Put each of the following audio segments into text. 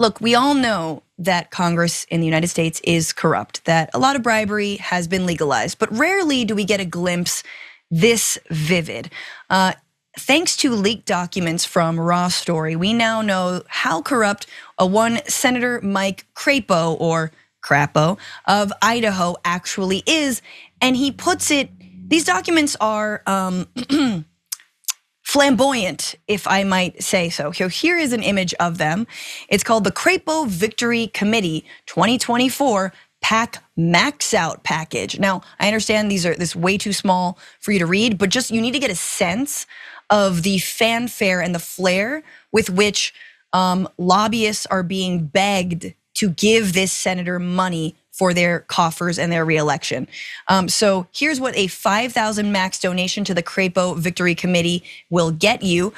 look, we all know that Congress in the United States is corrupt, that a lot of bribery has been legalized, but rarely do we get a glimpse this vivid. Thanks to leaked documents from Raw Story, we now know how corrupt one Senator Mike Crapo, or Crapo, of Idaho actually is. And he puts it, these documents are flamboyant, if I might say so. Here is an image of them. It's called the Crapo Victory Committee 2024 PAC Max Out Package. Now, I understand this is way too small for you to read, but just you need to get a sense of the fanfare and the flair with which lobbyists are being begged to give this senator money for their coffers and their reelection. So here's what a 5,000 max donation to the Crapo Victory Committee will get you.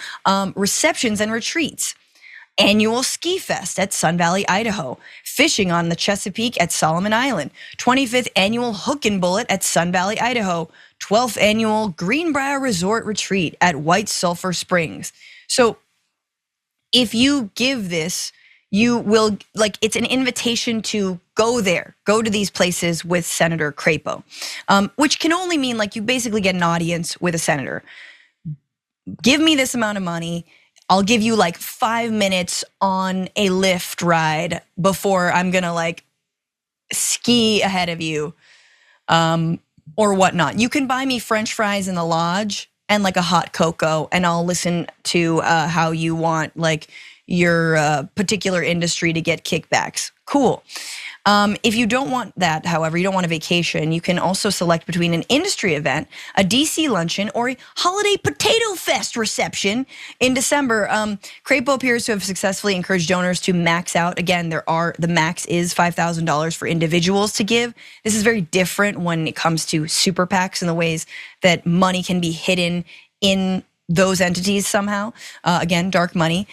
Receptions and retreats. Annual ski fest at Sun Valley, Idaho. Fishing on the Chesapeake at Solomon Island. 25th annual Hook and Bullet at Sun Valley, Idaho. 12th annual Greenbrier Resort Retreat at White Sulphur Springs. So if you give this, you will, like, it's an invitation to go there, go to these places with Senator Crapo, which can only mean like you basically get an audience with a senator. Give me this amount of money, I'll give you like 5 minutes on a Lyft ride before I'm gonna like ski ahead of you, or whatnot. You can buy me French fries in the lodge and like a hot cocoa, and I'll listen to how you want like your particular industry to get kickbacks. Cool. If you don't want that, however, you don't want a vacation, you can also select between an industry event, a DC luncheon, or a holiday potato fest reception in December. Crapo appears to have successfully encouraged donors to max out. Again, the max is $5,000 for individuals to give. This is very different when it comes to super PACs and the ways that money can be hidden in those entities somehow. Again, dark money.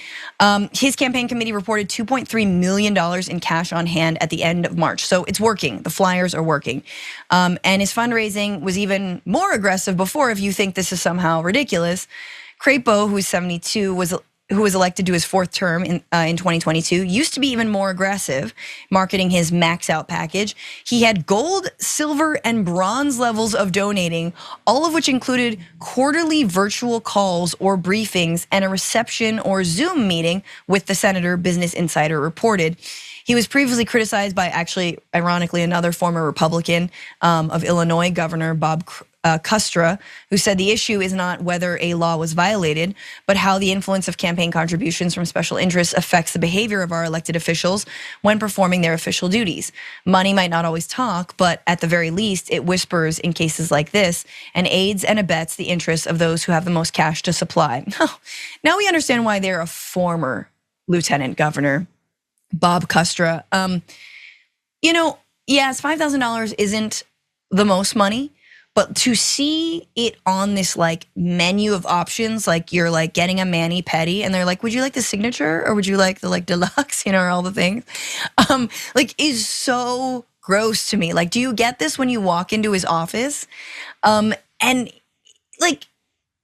His campaign committee reported $2.3 million in cash on hand at the end of March. So it's working, the flyers are working. And his fundraising was even more aggressive before, if you think this is somehow ridiculous. Crapo, who's 72, who was elected to his 4th term in 2022, used to be even more aggressive, marketing his max out package. He had gold, silver, and bronze levels of donating, all of which included quarterly virtual calls or briefings and a reception or Zoom meeting with the senator, Business Insider reported. He was previously criticized by, actually, ironically, another former Republican of Illinois, Governor Bob Costra, who said the issue is not whether a law was violated, but how the influence of campaign contributions from special interests affects the behavior of our elected officials when performing their official duties. Money might not always talk, but at the very least, it whispers in cases like this and aids and abets the interests of those who have the most cash to supply. Now we understand why they're a former lieutenant governor, Bob Costra. Yes, $5,000 isn't the most money, but to see it on this like menu of options, like you're like getting a mani-pedi and they're like, would you like the signature or would you like the like deluxe, or all the things, like is so gross to me. Like, do you get this when you walk into his office? And like,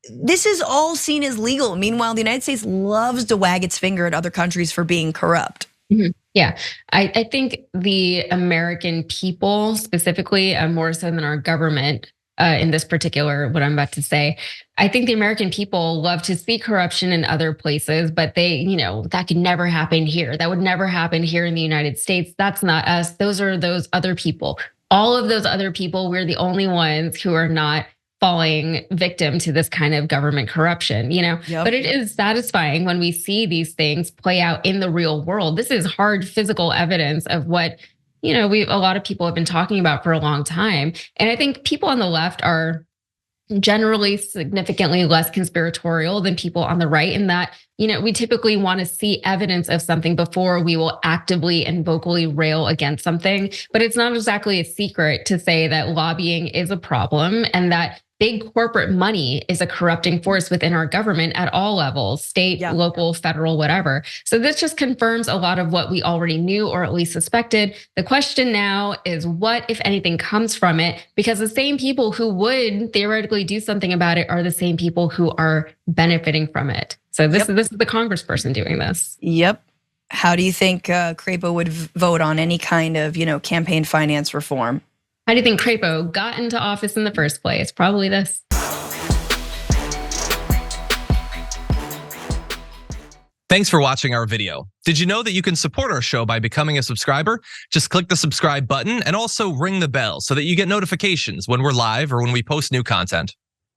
this is all seen as legal. Meanwhile, the United States loves to wag its finger at other countries for being corrupt. Mm-hmm. Yeah, I think the American people specifically, more so than our government, in this particular, what I'm about to say, I think the American people love to see corruption in other places, but they, that could never happen here. That would never happen here in the United States. That's not us. Those are those other people. All of those other people, we're the only ones who are not falling victim to this kind of government corruption, Yep. But it is satisfying when we see these things play out in the real world. This is hard physical evidence of what, a lot of people have been talking about for a long time. And I think people on the left are generally significantly less conspiratorial than people on the right in that, we typically want to see evidence of something before we will actively and vocally rail against something. But it's not exactly a secret to say that lobbying is a problem and that big corporate money is a corrupting force within our government at all levels, state, local, federal, whatever. So this just confirms a lot of what we already knew or at least suspected. The question now is what, if anything, comes from it? Because the same people who would theoretically do something about it are the same people who are benefiting from it. So this is the congressperson doing this. Yep. How do you think Crapo would vote on any kind of, campaign finance reform? How do you think Crapo got into office in the first place? Probably this. Thanks for watching our video. Did you know that you can support our show by becoming a subscriber? Just click the subscribe button and also ring the bell so that you get notifications when we're live or when we post new content.